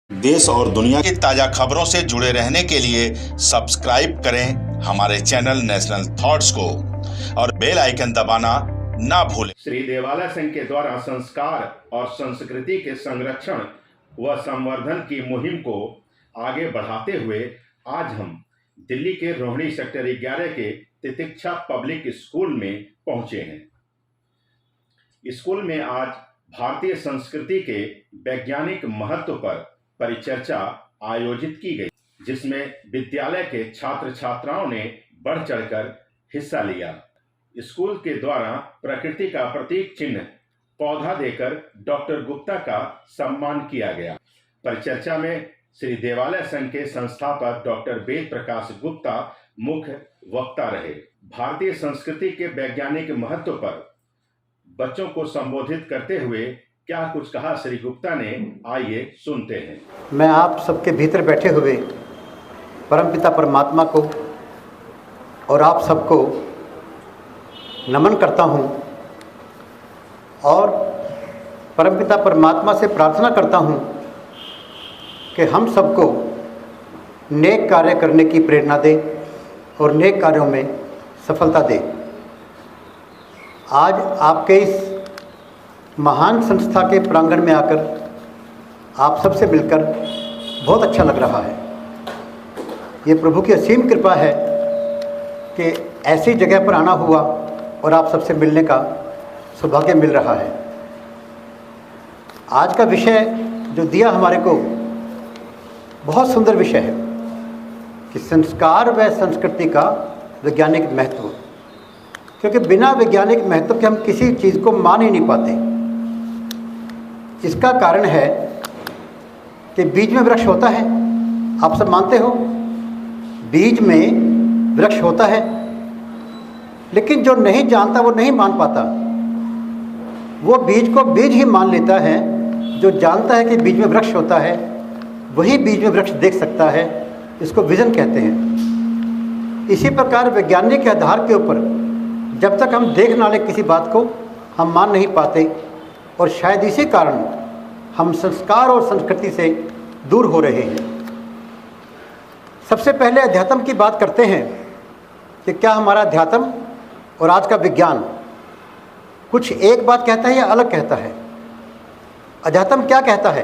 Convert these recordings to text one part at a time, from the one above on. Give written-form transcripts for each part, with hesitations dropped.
देश और दुनिया की ताजा खबरों से जुड़े रहने के लिए सब्सक्राइब करें हमारे चैनल नेशनल थॉट्स को और बेल आइकन दबाना ना भूलें। श्री देवालय संघ के द्वारा संस्कार और संस्कृति के संरक्षण व संवर्धन की मुहिम को आगे बढ़ाते हुए आज हम दिल्ली के रोहिणी सेक्टर 11 के तितिक्षा पब्लिक स्कूल में पहुंचे हैं। स्कूल में आज भारतीय संस्कृति के वैज्ञानिक महत्व पर परिचर्चा आयोजित की गई, जिसमें विद्यालय के छात्र छात्राओं ने बढ़ चढ़कर हिस्सा लिया। स्कूल के द्वारा प्रकृति का प्रतीक चिन्ह पौधा देकर डॉक्टर गुप्ता का सम्मान किया गया। परिचर्चा में श्री देवालय संघ के संस्थापक डॉक्टर वेद प्रकाश गुप्ता मुख्य वक्ता रहे। भारतीय संस्कृति के वैज्ञानिक महत्व पर बच्चों को संबोधित करते हुए क्या कुछ कहा श्री गुप्ता ने, आइए सुनते हैं। मैं आप सबके भीतर बैठे हुए परमपिता परमात्मा को और आप सबको नमन करता हूं और परमपिता परमात्मा से प्रार्थना करता हूं कि हम सबको नेक कार्य करने की प्रेरणा दे और नेक कार्यों में सफलता दे। आज आपके इस महान संस्था के प्रांगण में आकर आप सबसे मिलकर बहुत अच्छा लग रहा है। ये प्रभु की असीम कृपा है कि ऐसी जगह पर आना हुआ और आप सबसे मिलने का सौभाग्य मिल रहा है। आज का विषय जो दिया हमारे को बहुत सुंदर विषय है कि संस्कार व संस्कृति का वैज्ञानिक महत्व, क्योंकि बिना वैज्ञानिक महत्व के हम किसी चीज़ को मान ही नहीं पाते। इसका कारण है कि बीज में वृक्ष होता है, आप सब मानते हो, बीज में वृक्ष होता है, लेकिन जो नहीं जानता वो नहीं मान पाता। वो बीज को बीज ही मान लेता है। जो जानता है कि बीज में वृक्ष होता है वही बीज में वृक्ष देख सकता है। इसको विजन कहते हैं। इसी प्रकार वैज्ञानिक के आधार के ऊपर जब तक हम देख ना ले किसी बात को हम मान नहीं पाते, और शायद इसी कारण हम संस्कार और संस्कृति से दूर हो रहे हैं। सबसे पहले अध्यात्म की बात करते हैं कि क्या हमारा अध्यात्म और आज का विज्ञान कुछ एक बात कहता है या अलग कहता है। अध्यात्म क्या कहता है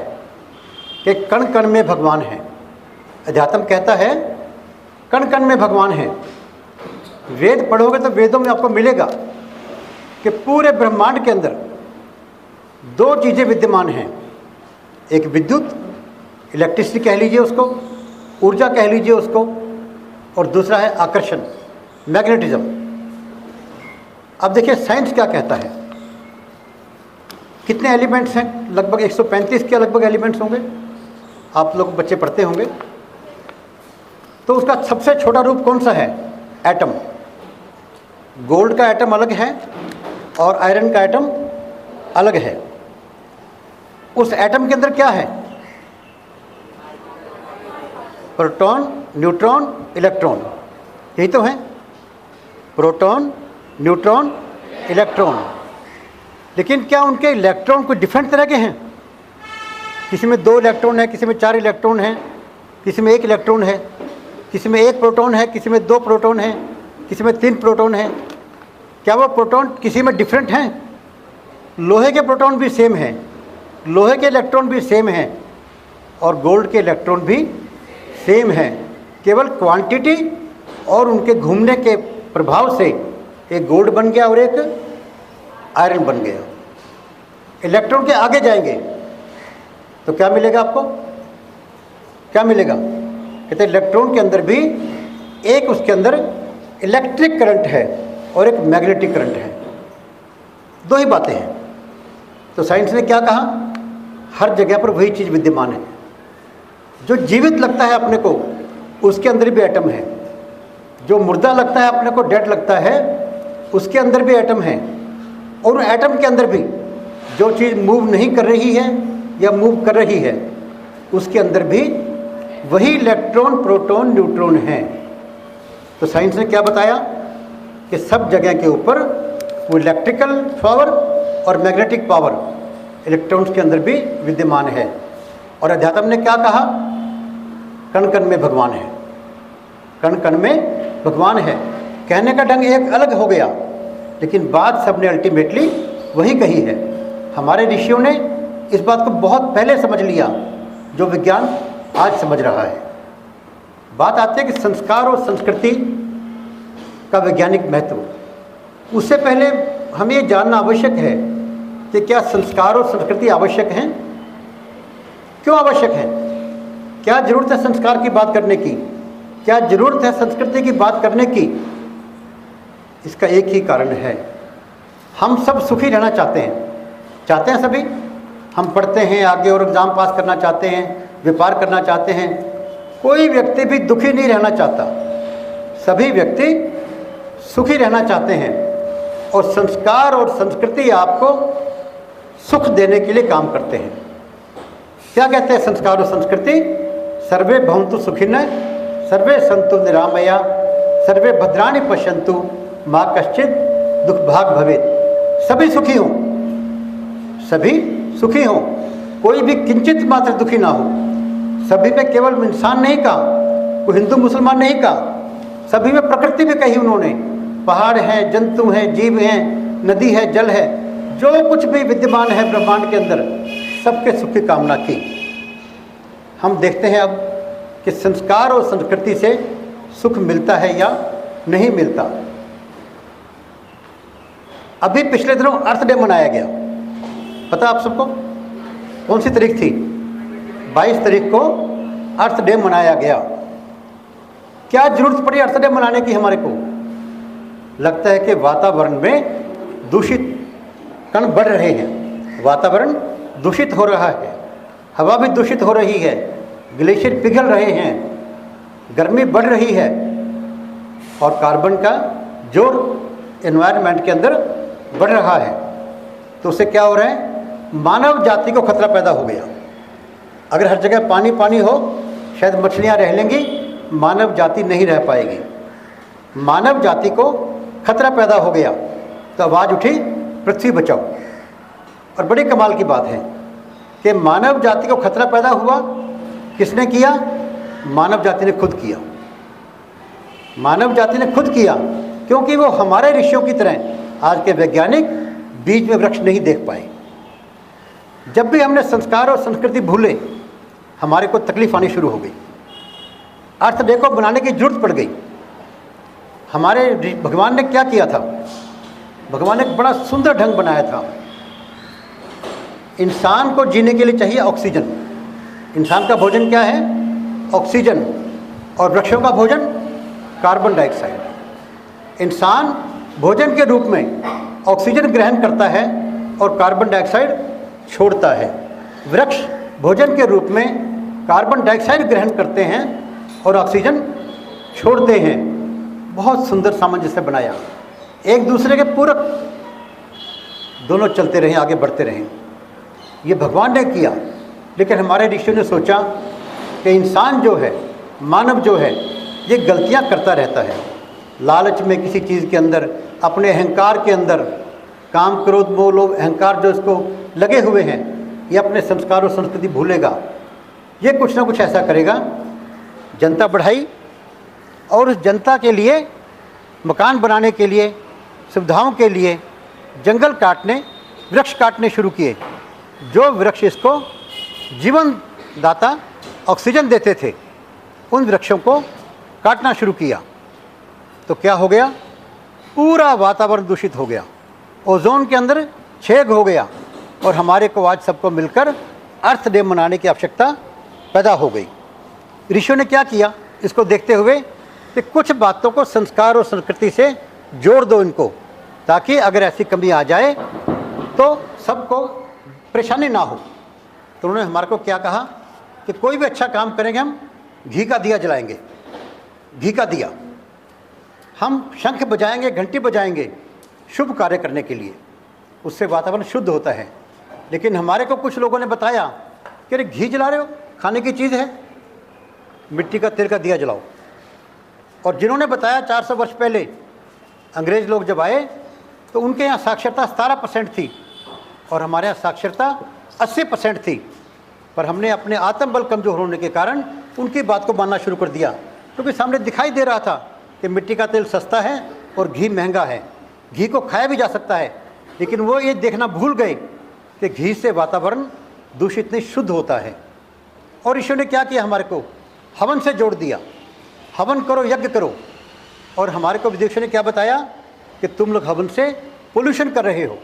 कि कण कण में भगवान है। अध्यात्म कहता है कण कण में भगवान है। वेद पढ़ोगे तो वेदों में आपको मिलेगा कि पूरे ब्रह्मांड के अंदर दो चीज़ें विद्यमान हैं। एक विद्युत, इलेक्ट्रिसिटी कह लीजिए उसको, ऊर्जा कह लीजिए उसको, और दूसरा है आकर्षण, मैग्नेटिज्म। अब देखिए साइंस क्या कहता है। कितने एलिमेंट्स हैं? लगभग 135 के लगभग एलिमेंट्स होंगे। आप लोग बच्चे पढ़ते होंगे। तो उसका सबसे छोटा रूप कौन सा है? एटम। गोल्ड का एटम अलग है और आयरन का एटम अलग है। उस एटम के अंदर क्या है? प्रोटॉन, न्यूट्रॉन, इलेक्ट्रॉन, यही तो है। Proton, neutron, electron. लेकिन क्या उनके इलेक्ट्रॉन कोई डिफरेंट तरह के हैं? किसी में 2 इलेक्ट्रॉन है, किसी में 4 इलेक्ट्रॉन है, किसी में 1 इलेक्ट्रॉन है, किसी में 1 प्रोटॉन है, किसी में 2 प्रोटॉन है, किसी में 3 प्रोटॉन है। क्या वो प्रोटॉन किसी में डिफरेंट हैं? लोहे के प्रोटॉन भी सेम हैं, लोहे के इलेक्ट्रॉन भी सेम हैं, और गोल्ड के इलेक्ट्रॉन भी सेम हैं। केवल क्वांटिटी और उनके घूमने के प्रभाव से एक गोल्ड बन गया और एक आयरन बन गया। इलेक्ट्रॉन के आगे जाएंगे तो क्या मिलेगा आपको? क्या मिलेगा? कहते इलेक्ट्रॉन के अंदर भी एक उसके अंदर इलेक्ट्रिक करंट है और एक मैग्नेटिक करंट है। दो ही बातें हैं। तो साइंस ने क्या कहा? हर जगह पर वही चीज़ विद्यमान है। जो जीवित लगता है अपने को उसके अंदर भी एटम है। जो मुर्दा लगता है अपने को, डेड लगता है, उसके अंदर भी एटम है। और उन एटम के अंदर भी जो चीज़ मूव नहीं कर रही है या मूव कर रही है उसके अंदर भी वही इलेक्ट्रॉन, प्रोटॉन, न्यूट्रॉन हैं। तो साइंस ने क्या बताया कि सब जगह के ऊपर वो इलेक्ट्रिकल पावर और मैग्नेटिक पावर इलेक्ट्रॉन्स के अंदर भी विद्यमान है। और अध्यात्म ने क्या कहा? कण कण में भगवान है, कण कण में भगवान है। कहने का ढंग एक अलग हो गया, लेकिन बात सबने अल्टीमेटली वही कही है। हमारे ऋषियों ने इस बात को बहुत पहले समझ लिया जो विज्ञान आज समझ रहा है। बात आती है कि संस्कार और संस्कृति का वैज्ञानिक महत्व। उससे पहले हमें ये जानना आवश्यक है कि क्या संस्कार और संस्कृति आवश्यक हैं? क्यों आवश्यक हैं? क्या ज़रूरत है संस्कार की बात करने की? क्या ज़रूरत है संस्कृति की बात करने की? इसका एक ही कारण है, हम सब सुखी रहना चाहते हैं सभी। हम पढ़ते हैं आगे और एग्ज़ाम पास करना चाहते हैं, व्यापार करना चाहते हैं। कोई व्यक्ति भी दुखी नहीं रहना चाहता, सभी व्यक्ति सुखी रहना चाहते हैं। और संस्कार और संस्कृति आपको सुख देने के लिए काम करते हैं। क्या कहते हैं संस्कार और संस्कृति? सर्वे भवन्तु सुखिनः, सर्वे सन्तु निरामया, सर्वे भद्राणि पश्यन्तु, माँ कश्चित् दुख भाग भवेत्। सभी सुखी हों, सभी सुखी हों, कोई भी किंचित मात्र दुखी ना हो। सभी में केवल इंसान नहीं कहा, कोई हिंदू मुसलमान नहीं कहा, सभी में प्रकृति भी कही उन्होंने। पहाड़ हैं, जंतु हैं, जीव हैं, नदी है, जल है, जो कुछ भी विद्यमान है ब्रह्मांड के अंदर, सबके सुख की कामना की। हम देखते हैं अब कि संस्कार और संस्कृति से सुख मिलता है या नहीं मिलता। अभी पिछले दिनों अर्थ डे मनाया गया, पता आप सबको? कौन सी तारीख थी? 22 तारीख को अर्थ डे मनाया गया। क्या जरूरत पड़ी अर्थ डे मनाने की हमारे को? लगता है कि वातावरण में दूषित कण बढ़ रहे हैं, वातावरण दूषित हो रहा है, हवा भी दूषित हो रही है, ग्लेशियर पिघल रहे हैं, गर्मी बढ़ रही है और कार्बन का जोर एनवायरनमेंट के अंदर बढ़ रहा है। तो उससे क्या हो रहा है? मानव जाति को खतरा पैदा हो गया। अगर हर जगह पानी पानी हो, शायद मछलियां रह लेंगी, मानव जाति नहीं रह पाएगी। मानव जाति को खतरा पैदा हो गया तो आवाज़ उठी, पृथ्वी बचाओ। और बड़ी कमाल की बात है कि मानव जाति को खतरा पैदा हुआ, किसने किया? मानव जाति ने खुद किया। मानव जाति ने खुद किया, क्योंकि वो हमारे ऋषियों की तरह आज के वैज्ञानिक बीच में वृक्ष नहीं देख पाए। जब भी हमने संस्कार और संस्कृति भूले, हमारे को तकलीफ आनी शुरू हो गई। अर्थ डे को बनाने की जरूरत पड़ गई। हमारे भगवान ने क्या किया था? भगवान ने एक बड़ा सुंदर ढंग बनाया था। इंसान को जीने के लिए चाहिए ऑक्सीजन। इंसान का भोजन क्या है? ऑक्सीजन। और वृक्षों का भोजन कार्बन डाइऑक्साइड। इंसान भोजन के रूप में ऑक्सीजन ग्रहण करता है और कार्बन डाइऑक्साइड छोड़ता है। वृक्ष भोजन के रूप में कार्बन डाइऑक्साइड ग्रहण करते हैं और ऑक्सीजन छोड़ते हैं। बहुत सुंदर सामंजस्य बनाया, एक दूसरे के पूरक, दोनों चलते रहें, आगे बढ़ते रहें। ये भगवान ने किया। लेकिन हमारे ऋषियों ने सोचा कि इंसान जो है, मानव जो है, ये गलतियां करता रहता है। लालच में, किसी चीज़ के अंदर, अपने अहंकार के अंदर, काम क्रोध मोह लोभ अहंकार जो इसको लगे हुए हैं, ये अपने संस्कार और संस्कृति भूलेगा। ये कुछ ना कुछ ऐसा करेगा। जनता बढ़ाई और उस जनता के लिए, मकान बनाने के लिए, सुविधाओं के लिए जंगल काटने, वृक्ष काटने शुरू किए। जो वृक्ष इसको जीवन दाता ऑक्सीजन देते थे, उन वृक्षों को काटना शुरू किया। तो क्या हो गया? पूरा वातावरण दूषित हो गया, ओजोन के अंदर छेद हो गया और हमारे को आज सबको मिलकर अर्थ डे मनाने की आवश्यकता पैदा हो गई। ऋषियों ने क्या किया? इसको देखते हुए कि कुछ बातों को संस्कार और संस्कृति से जोड़ दो इनको, ताकि अगर ऐसी कमी आ जाए तो सबको परेशानी ना हो। तो उन्होंने हमारे को क्या कहा कि कोई भी अच्छा काम करेंगे हम घी का दिया जलाएंगे। घी का दिया हम शंख बजाएंगे, घंटी बजाएंगे शुभ कार्य करने के लिए, उससे वातावरण शुद्ध होता है। लेकिन हमारे को कुछ लोगों ने बताया कि अरे घी जला रहे हो, खाने की चीज़ है, मिट्टी का तेल का दिया जलाओ। और जिन्होंने बताया 400 वर्ष पहले अंग्रेज़ लोग जब आए तो उनके यहाँ साक्षरता 17% थी और हमारे यहाँ साक्षरता 80% थी। पर हमने अपने आत्मबल कमजोर होने के कारण उनकी बात को मानना शुरू कर दिया, क्योंकि सामने दिखाई दे रहा था कि मिट्टी का तेल सस्ता है और घी महंगा है, घी को खाया भी जा सकता है, लेकिन वो ये देखना भूल गए कि घी से वातावरण दूषित नहीं शुद्ध होता है। और ईश्वर ने क्या किया, हमारे को हवन से जोड़ दिया, हवन करो यज्ञ करो। और हमारे को विदेशों ने क्या बताया कि तुम लोग हवन से पोल्यूशन कर रहे हो।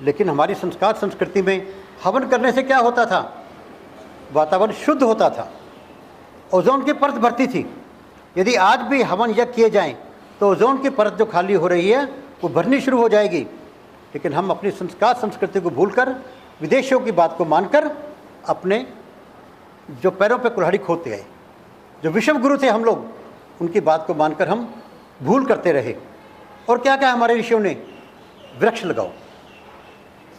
लेकिन हमारी संस्कार संस्कृति में हवन करने से क्या होता था, वातावरण शुद्ध होता था, ओजोन की परत भरती थी। यदि आज भी हवन यज्ञ किए जाएं तो ओजोन की परत जो खाली हो रही है वो भरनी शुरू हो जाएगी। लेकिन हम अपनी संस्कार संस्कृति को भूलकर विदेशियों की बात को मानकर अपने जो पैरों पे कुल्हाड़ी खोदते गए, जो विश्व गुरु थे हम लोग, उनकी बात को मानकर हम भूल करते रहे। और क्या क्या हमारे ऋषियों ने, वृक्ष लगाओ।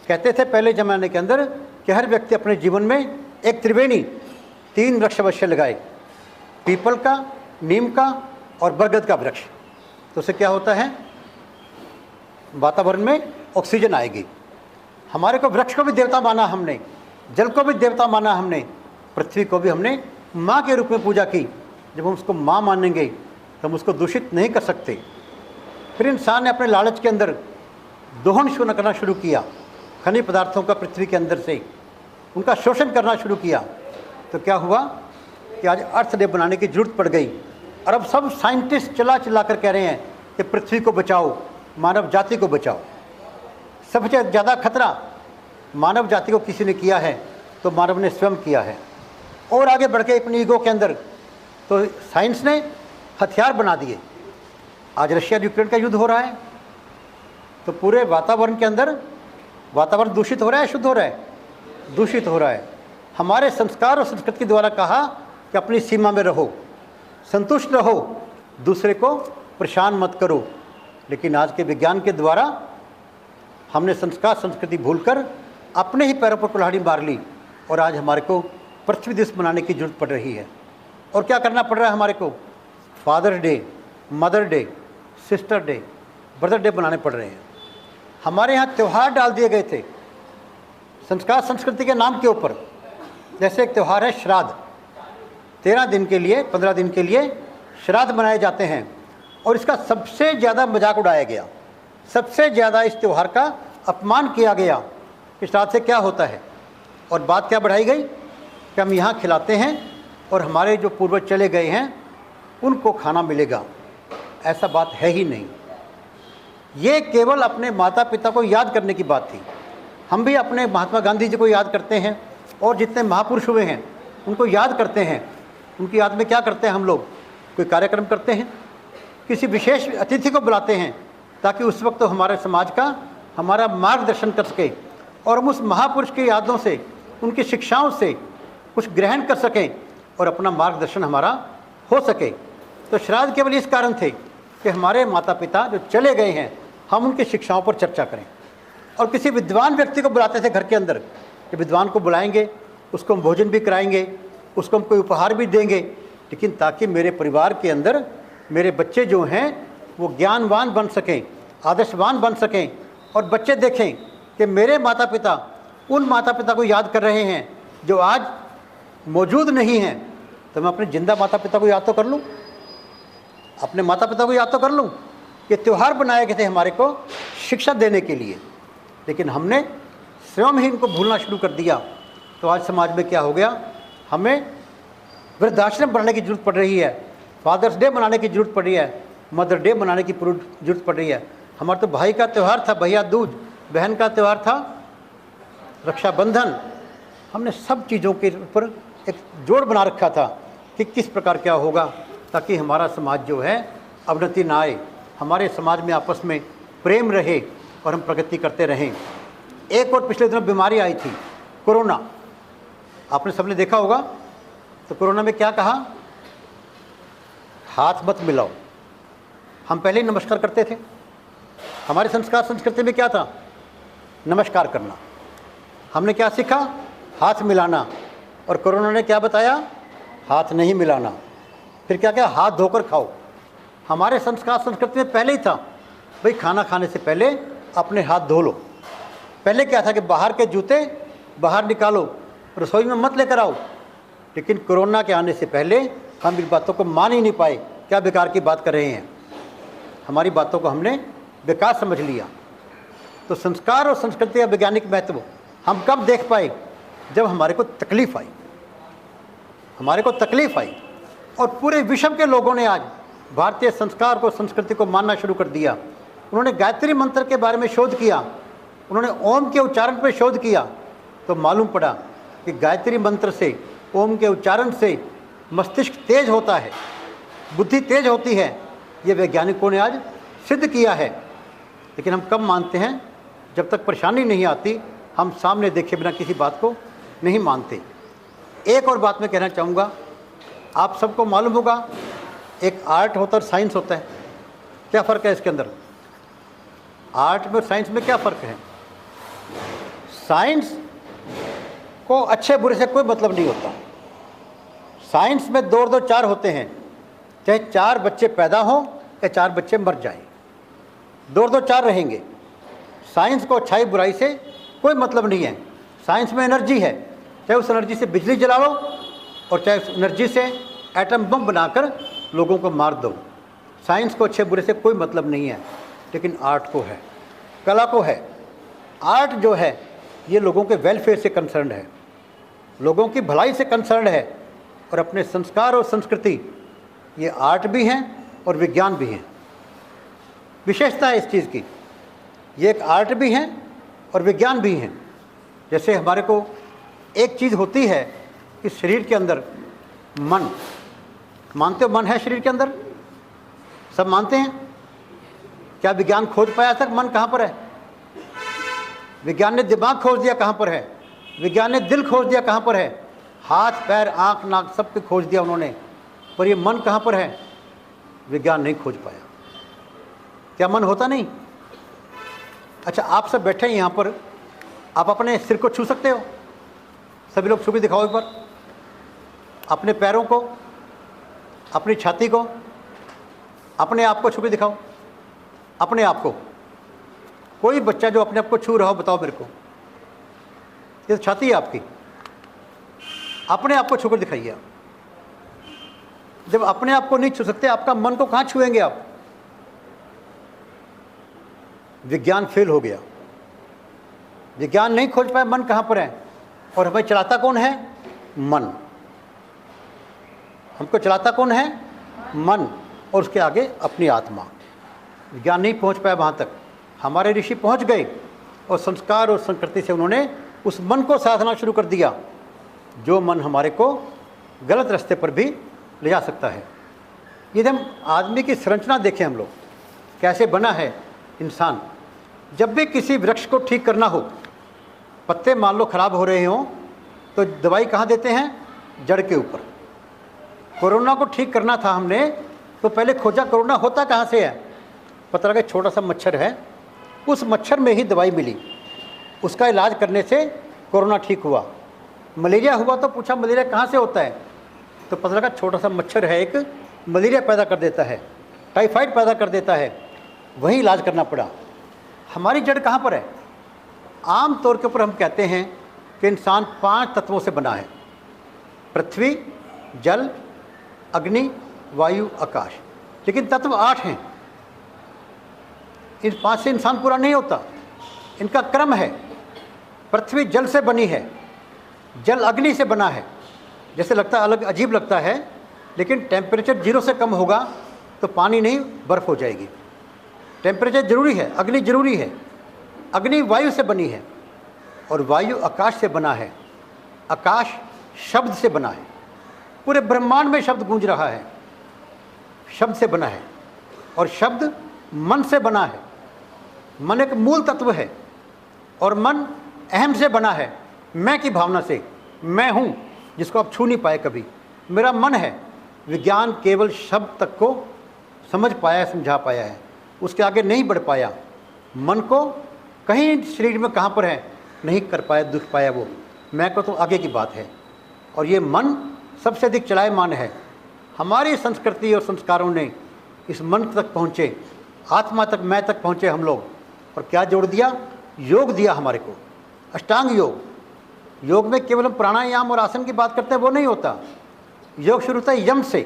कहते थे पहले ज़माने के अंदर कि हर व्यक्ति अपने जीवन में एक त्रिवेणी 3 वृक्ष अवश्य लगाए, पीपल का, नीम का और बरगद का वृक्ष। तो उससे क्या होता है, वातावरण में ऑक्सीजन आएगी। हमारे को वृक्ष को भी देवता माना हमने, जल को भी देवता माना हमने, पृथ्वी को भी हमने माँ के रूप में पूजा की। जब हम उसको माँ मानेंगे तो हम उसको दूषित नहीं कर सकते। फिर इंसान ने अपने लालच के अंदर दोहन शुरू करना शुरू किया, खनिज पदार्थों का पृथ्वी के अंदर से उनका शोषण करना शुरू किया। तो क्या हुआ कि आज अर्थ डे बनाने की जरूरत पड़ गई। और अब सब साइंटिस्ट चिल्ला कर कह रहे हैं कि पृथ्वी को बचाओ, मानव जाति को बचाओ। सबसे ज़्यादा खतरा मानव जाति को किसी ने किया है तो मानव ने स्वयं किया है। और आगे बढ़ के अपनी ईगो के अंदर तो साइंस ने हथियार बना दिए। आज रशिया यूक्रेन का युद्ध हो रहा है तो पूरे वातावरण के अंदर वातावरण दूषित हो रहा है, शुद्ध हो रहा है, दूषित हो रहा है। हमारे संस्कार और संस्कृति के द्वारा कहा कि अपनी सीमा में रहो, संतुष्ट रहो, दूसरे को परेशान मत करो। लेकिन आज के विज्ञान के द्वारा हमने संस्कार संस्कृति भूलकर अपने ही पैरों पर कुल्हाड़ी मार ली और आज हमारे को पृथ्वी दिवस मनाने की जरूरत पड़ रही है। और क्या करना पड़ रहा है हमारे को, father day, mother day, sister day, brother day बनाने पड़ रहे हैं। हमारे यहाँ त्यौहार डाल दिए गए थे संस्कार संस्कृति के नाम के ऊपर। जैसे एक त्यौहार है श्राद्ध, 13 दिन के लिए 15 दिन के लिए श्राद्ध मनाए जाते हैं और इसका सबसे ज़्यादा मजाक उड़ाया गया, सबसे ज़्यादा इस त्यौहार का अपमान किया गया कि श्राद्ध से क्या होता है। और बात क्या बढ़ाई गई कि हम यहाँ खिलाते हैं और हमारे जो पूर्वज चले गए हैं उनको खाना मिलेगा। ऐसा बात है ही नहीं। ये केवल अपने माता पिता को याद करने की बात थी। हम भी अपने महात्मा गांधी जी को याद करते हैं और जितने महापुरुष हुए हैं उनको याद करते हैं। उनकी याद में क्या करते हैं हम लोग, कोई कार्यक्रम करते हैं, किसी विशेष अतिथि को बुलाते हैं ताकि उस वक्त तो हमारे समाज का हमारा मार्गदर्शन कर सके और हम उस महापुरुष की यादों से, उनकी शिक्षाओं से कुछ ग्रहण कर सकें और अपना मार्गदर्शन हमारा हो सके। तो श्राद्ध केवल इस कारण थे कि हमारे माता पिता जो चले गए हैं हम उनकी शिक्षाओं पर चर्चा करें। और किसी विद्वान व्यक्ति को बुलाते थे घर के अंदर कि विद्वान को बुलाएंगे, उसको हम भोजन भी कराएंगे, उसको हम कोई उपहार भी देंगे, लेकिन ताकि मेरे परिवार के अंदर मेरे बच्चे जो हैं वो ज्ञानवान बन सकें, आदर्शवान बन सकें और बच्चे देखें कि मेरे माता पिता उन माता पिता को याद कर रहे हैं जो आज मौजूद नहीं हैं। तो मैं अपने जिंदा माता पिता को याद तो कर लूँ, अपने माता पिता को याद तो कर लूँ। ये त्यौहार बनाए गए थे हमारे को शिक्षा देने के लिए, लेकिन हमने स्वयं ही इनको भूलना शुरू कर दिया। तो आज समाज में क्या हो गया, हमें वृद्धाश्रम बनाने की ज़रूरत पड़ रही है, फादर्स डे मनाने की ज़रूरत पड़ रही है, मदर डे मनाने की ज़रूरत पड़ रही है। हमारा तो भाई का त्यौहार था भैया दूज, बहन का त्यौहार था रक्षाबंधन। हमने सब चीज़ों के ऊपर एक जोड़ बना रखा था कि किस प्रकार क्या होगा ताकि हमारा समाज जो है अवनति ना आए, हमारे समाज में आपस में प्रेम रहे और हम प्रगति करते रहें। एक और पिछले दिनों बीमारी आई थी कोरोना, आपने सबने देखा होगा। तो कोरोना में क्या कहा, हाथ मत मिलाओ। हम पहले ही नमस्कार करते थे, हमारे संस्कार संस्कृति में क्या था, नमस्कार करना। हमने क्या सीखा, हाथ मिलाना। और कोरोना ने क्या बताया, हाथ नहीं मिलाना। फिर क्या क्या, हाथ धोकर खाओ। हमारे संस्कार संस्कृति में पहले ही था भाई खाना खाने से पहले अपने हाथ धो लो। पहले क्या था कि बाहर के जूते बाहर निकालो, रसोई में मत लेकर आओ। लेकिन कोरोना के आने से पहले हम इन बातों को मान ही नहीं पाए, क्या बेकार की बात कर रहे हैं। हमारी बातों को हमने बेकार समझ लिया। तो संस्कार और संस्कृति का वैज्ञानिक महत्व हम कब देख पाए? जब हमारे को तकलीफ़ आई, हमारे को तकलीफ़ आई। और पूरे विश्व के लोगों ने आज भारतीय संस्कार को, संस्कृति को मानना शुरू कर दिया। उन्होंने गायत्री मंत्र के बारे में शोध किया, उन्होंने ओम के उच्चारण पर शोध किया, तो मालूम पड़ा कि गायत्री मंत्र से, ओम के उच्चारण से मस्तिष्क तेज होता है, बुद्धि तेज होती है। ये वैज्ञानिकों ने आज सिद्ध किया है। लेकिन हम कब मानते हैं? जब तक परेशानी नहीं आती, हम सामने देखे बिना किसी बात को नहीं मानते। एक और बात मैं कहना चाहूँगा, आप सबको मालूम होगा एक आर्ट होता है और साइंस होता है। क्या फ़र्क है इसके अंदर? आर्ट में और साइंस में क्या फ़र्क है? साइंस को अच्छे बुरे से कोई मतलब नहीं होता। साइंस में 2 और 2 4 होते हैं, चाहे 4 बच्चे पैदा हों या 4 बच्चे मर जाएं, 2 और 2 4 रहेंगे। साइंस को अच्छाई बुराई से कोई मतलब नहीं है। साइंस में एनर्जी है, चाहे उस एनर्जी से बिजली जला लो और चाहे उस एनर्जी से एटम बम बनाकर लोगों को मार दो। साइंस को अच्छे बुरे से कोई मतलब नहीं है। लेकिन आर्ट को है, कला को है। आर्ट जो है ये लोगों के वेलफेयर से कंसर्न है, लोगों की भलाई से कंसर्न है। और अपने संस्कार और संस्कृति, ये आर्ट भी हैं और विज्ञान भी हैं। विशेषता है इस चीज़ की, ये एक आर्ट भी हैं और विज्ञान भी हैं। जैसे हमारे को एक चीज़ होती है कि शरीर के अंदर मन, मानते हो मन है शरीर के अंदर? सब मानते हैं। क्या विज्ञान खोज पाया तक मन कहाँ पर है? विज्ञान ने दिमाग खोज दिया कहाँ पर है, विज्ञान ने दिल खोज दिया कहाँ पर है, हाथ पैर आँख नाक सब कुछ खोज दिया उन्होंने, पर ये मन कहाँ पर है? विज्ञान नहीं खोज पाया। क्या मन होता नहीं? अच्छा, आप सब बैठे हैं यहाँ पर, आप अपने सिर को छू सकते हो? सभी लोग छू के दिखाओ एक बार। अपने पैरों को, अपनी छाती को, अपने आप को छू के दिखाओ। अपने आप को, कोई बच्चा जो अपने आप को छू रहा हो बताओ मेरे को। ये तो छाती है आपकी, अपने आप को छू कर दिखाइए आप। जब अपने आप को नहीं छू सकते, आपका मन को कहाँ छुएंगे आप? विज्ञान फेल हो गया। विज्ञान नहीं खोज पाया मन कहाँ पर है। और हमें चलाता कौन है? मन। हमको चलाता कौन है? मन। और उसके आगे अपनी आत्मा। विज्ञान नहीं पहुंच पाया वहाँ तक। हमारे ऋषि पहुंच गए और संस्कार और संस्कृति से उन्होंने उस मन को साधना शुरू कर दिया, जो मन हमारे को गलत रास्ते पर भी ले जा सकता है। यदि हम आदमी की संरचना देखें, हम लोग कैसे बना है इंसान। जब भी किसी वृक्ष को ठीक करना हो, पत्ते मान लो खराब हो रहे हों, तो दवाई कहाँ देते हैं? जड़ के ऊपर। कोरोना को ठीक करना था हमने, तो पहले खोजा कोरोना होता कहाँ से है। पता लगा छोटा सा मच्छर है, उस मच्छर में ही दवाई मिली, उसका इलाज करने से कोरोना ठीक हुआ। मलेरिया हुआ तो पूछा मलेरिया कहाँ से होता है, तो पता लगा छोटा सा मच्छर है एक, मलेरिया पैदा कर देता है, टाइफाइड पैदा कर देता है, वहीं इलाज करना पड़ा। हमारी जड़ कहाँ पर है? आम तौर के ऊपर हम कहते हैं कि इंसान 5 तत्वों से बना है, पृथ्वी, जल, अग्नि, वायु, आकाश। लेकिन तत्व 8 हैं। इन 5 से इंसान पूरा नहीं होता, इनका क्रम है। पृथ्वी जल से बनी है, जल अग्नि से बना है। जैसे लगता है अलग, अजीब लगता है, लेकिन टेम्परेचर 0 से कम होगा तो पानी नहीं, बर्फ़ हो जाएगी। टेम्परेचर ज़रूरी है, अग्नि ज़रूरी है। अग्नि वायु से बनी है और वायु आकाश से बना है। आकाश शब्द से बना है, पूरे ब्रह्मांड में शब्द गूंज रहा है, शब्द से बना है। और शब्द मन से बना है। मन एक मूल तत्व है और मन अहम से बना है, मैं की भावना से। मैं हूँ जिसको आप छू नहीं पाए कभी, मेरा मन है। विज्ञान केवल शब्द तक को समझ पाया, समझा पाया है, उसके आगे नहीं बढ़ पाया। मन को कहीं शरीर में कहाँ पर है नहीं कर पाया, दुख पाया वो। मैं को तो आगे की बात है। और ये मन सबसे अधिक चलायमान है। हमारी संस्कृति और संस्कारों ने इस मन तक पहुँचे, आत्मा तक, मैं तक पहुँचे हम लोग। और क्या जोड़ दिया? योग दिया हमारे को, अष्टांग योग। योग में केवल हम प्राणायाम और आसन की बात करते हैं, वो नहीं होता। योग शुरू होता है यम से।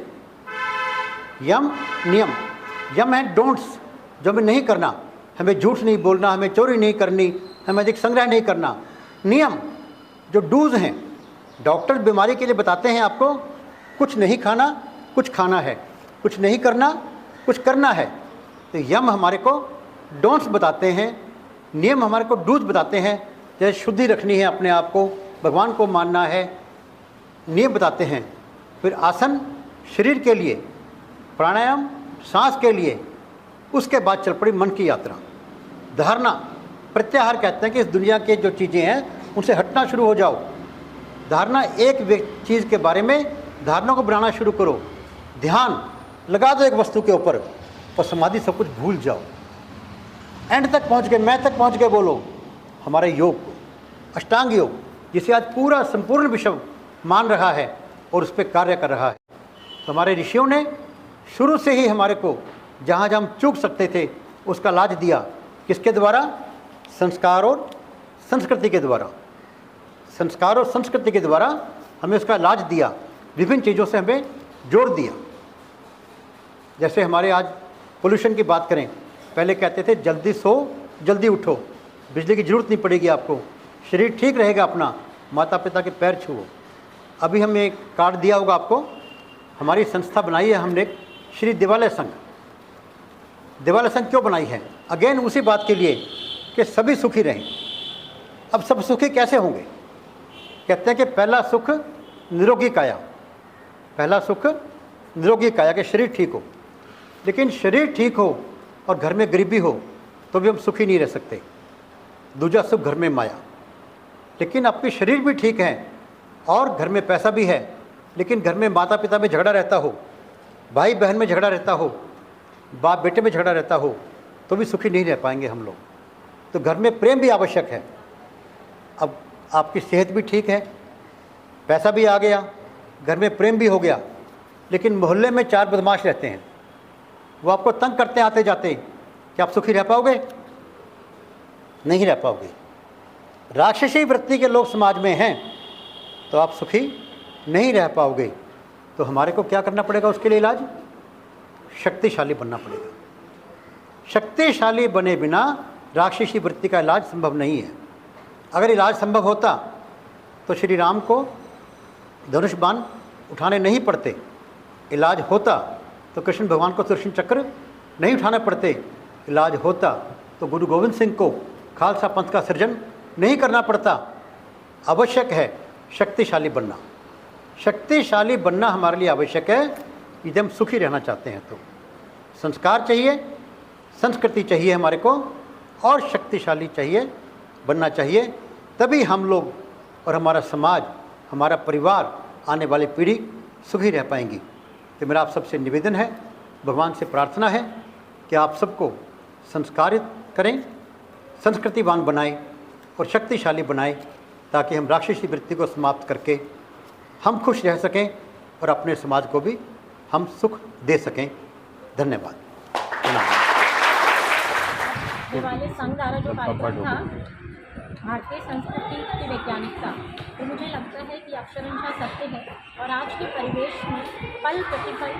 यम नियम, यम है डोंट्स, जो हमें नहीं करना। हमें झूठ नहीं बोलना, हमें चोरी नहीं करनी, हमें अधिक संग्रह नहीं करना। नियम जो डूज हैं, डॉक्टर बीमारी के लिए बताते हैं आपको कुछ नहीं खाना, कुछ खाना है, कुछ नहीं करना, कुछ करना है। तो यम हमारे को डोंट्स बताते हैं, नियम हमारे को डूज बताते हैं। जैसे शुद्धि रखनी है अपने आप को, भगवान को मानना है, नियम बताते हैं। फिर आसन शरीर के लिए, प्राणायाम सांस के लिए, उसके बाद चल पड़ी मन की यात्रा। धारणा प्रत्याहार कहते हैं कि इस दुनिया के जो चीज़ें हैं उनसे हटना शुरू हो जाओ। धारणा, एक चीज़ के बारे में धारणा को बनाना शुरू करो। ध्यान लगा दो एक वस्तु के ऊपर और समाधि सब कुछ भूल जाओ। एंड तक पहुंच गए, मैं तक पहुंच गए बोलो। हमारे योग को अष्टांग योग, जिसे आज पूरा संपूर्ण विश्व मान रहा है और उस पर कार्य कर रहा है। तो हमारे ऋषियों ने शुरू से ही हमारे को जहाँ जहाँ हम चूक सकते थे उसका इलाज दिया। किसके द्वारा? संस्कार और संस्कृति के द्वारा। संस्कार और संस्कृति के द्वारा हमें उसका इलाज दिया, विभिन्न चीज़ों से हमें जोड़ दिया। जैसे हमारे आज पोल्यूशन की बात करें, पहले कहते थे जल्दी सो जल्दी उठो, बिजली की ज़रूरत नहीं पड़ेगी आपको, शरीर ठीक रहेगा अपना, माता पिता के पैर छुओ। अभी हमने एक कार्ड दिया होगा आपको, हमारी संस्था बनाई है हमने, श्री दिवालय संघ। दिवालय संघ क्यों बनाई है? अगेन उसी बात के लिए कि सभी सुखी रहें। अब सब सुखी कैसे होंगे? कहते हैं कि पहला सुख निरोगी काया, पहला सुख निरोगी काया, के शरीर ठीक हो। लेकिन शरीर ठीक हो और घर में गरीबी हो तो भी हम सुखी नहीं रह सकते। दूजा सुख घर में माया। लेकिन आपके शरीर भी ठीक है और घर में पैसा भी है, लेकिन घर में माता पिता में झगड़ा रहता हो, भाई बहन में झगड़ा रहता हो, बाप बेटे में झगड़ा रहता हो, तो भी सुखी नहीं रह पाएंगे हम लोग। तो घर में प्रेम भी आवश्यक है। अब आपकी सेहत भी ठीक है, पैसा भी आ गया, घर में प्रेम भी हो गया, लेकिन मोहल्ले में 4 बदमाश रहते हैं, वो आपको तंग करते आते जाते, क्या आप सुखी रह पाओगे? नहीं रह पाओगे। राक्षसी वृत्ति के लोग समाज में हैं तो आप सुखी नहीं रह पाओगे। तो हमारे को क्या करना पड़ेगा उसके लिए इलाज? शक्तिशाली बनना पड़ेगा। शक्तिशाली बने बिना राक्षसी वृत्ति का इलाज संभव नहीं है। अगर इलाज संभव होता तो श्री राम को धनुष बाण उठाने नहीं पड़ते, इलाज होता तो कृष्ण भगवान को सुदर्शन चक्र नहीं उठाने पड़ते, इलाज होता तो गुरु गोविंद सिंह को खालसा पंथ का सृजन नहीं करना पड़ता। आवश्यक है शक्तिशाली बनना। शक्तिशाली बनना हमारे लिए आवश्यक है यदि हम सुखी रहना चाहते हैं। तो संस्कार चाहिए, संस्कृति चाहिए हमारे को, और शक्तिशाली चाहिए, बनना चाहिए। तभी हम लोग और हमारा समाज, हमारा परिवार, आने वाली पीढ़ी सुखी रह पाएंगी। तो मेरा आप सबसे निवेदन है, भगवान से प्रार्थना है कि आप सबको संस्कारित करें, संस्कृतिवान बनाएं और शक्तिशाली बनाएं, ताकि हम राक्षसी वृत्ति को समाप्त करके हम खुश रह सकें और अपने समाज को भी हम सुख दे सकें। धन्यवाद। दिवाली संघ द्वारा जो कार्यक्रम था भारतीय संस्कृति की वैज्ञानिकता, तो मुझे लगता है कि अक्षरशः सत्य है और आज के परिवेश में पल प्रतिपल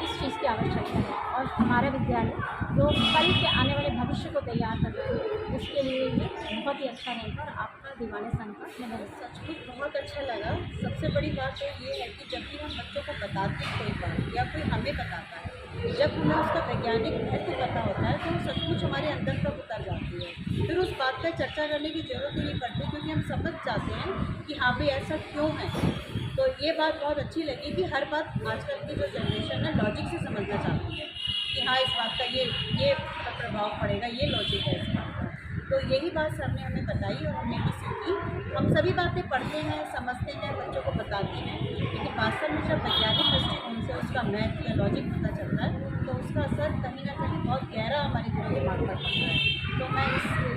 इस चीज़ की आवश्यकता है। और हमारा विद्यालय जो कल के आने वाले भविष्य को तैयार कर रहा है, उसके लिए ये बहुत ही अच्छा रहेगा। और आपका दिवाली संघ का मैं सचमुच बहुत अच्छा लगा। सबसे बड़ी बात तो ये है कि जब भी हम बच्चों को बताते हैं कोई बात या कोई हमें बताता है, जब हमें उसका वैज्ञानिक महत्व पता होता है तो वो सचमुच हमारे अंदर तक उतर जाती है। फिर उस बात पर चर्चा करने की ज़रूरत नहीं पड़ती, क्योंकि हम समझ जाते हैं कि हाँ भाई ऐसा क्यों है। तो ये बात बहुत अच्छी लगी कि हर बात आजकल की जो जनरेशन है लॉजिक से समझना चाहती है कि हाँ इस बात का ये प्रभाव पड़ेगा, ये लॉजिक है इस बात का। तो यही बात सर ने हमें बताई और हमने भी सीखी। हम सभी बातें पढ़ते हैं, समझते हैं, बच्चों को बताते हैं, लेकिन वास्तव में जब वैज्ञानिक दृष्टिकोण से उसका महत्व या लॉजिक पता चलता है तो उसका असर कहीं ना कहीं बहुत गहरा हमारे पूरे दिमाग पर पड़ता है। तो मैं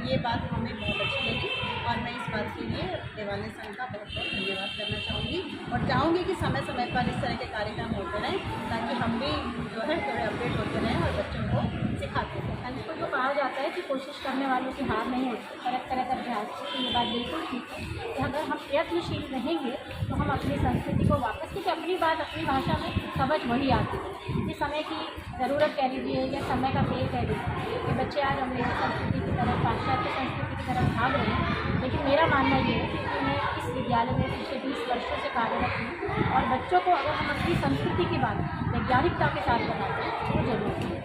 ये बात हमें बहुत अच्छी लगी और मैं इस बात के लिए दिवाली संघ का बहुत बहुत धन्यवाद करना चाहूँगी और चाहूँगी कि समय समय पर इस तरह के कार्यक्रम होते रहें, ताकि हम भी जो है थोड़े अपडेट होते रहें और बच्चों को सिखाते रहें। इसको जो कहा जाता है कि कोशिश करने वालों की हार नहीं होती, तरह तरह का राष्ट्र ये बात बिल्कुल ठीक है कि अगर हम प्रयत्नशील रहेंगे तो हम अपनी संस्कृति को वापस, क्योंकि अपनी बात अपनी भाषा में समझ वही आती है। ये समय की ज़रूरत कह लीजिए या समय का खेल कह लीजिए कि बच्चे आज अंग्रेजी संस्कृति की तरफ, पाश्चात्य संस्कृति की तरफ भाग रहे हैं। लेकिन मेरा मानना ये है कि मैं इस विद्यालय में पिछले 20 वर्षों से कार्यरत हूँ और बच्चों को अगर हम अपनी संस्कृति की बात वैज्ञानिकता के साथ बताते हैं तो ज़रूरी है।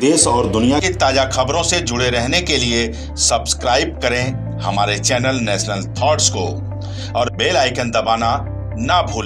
देश और दुनिया की ताज़ा खबरों से जुड़े रहने के लिए सब्सक्राइब करें हमारे चैनल नेशनल थॉट्स को और बेल आइकन दबाना ना भूलें।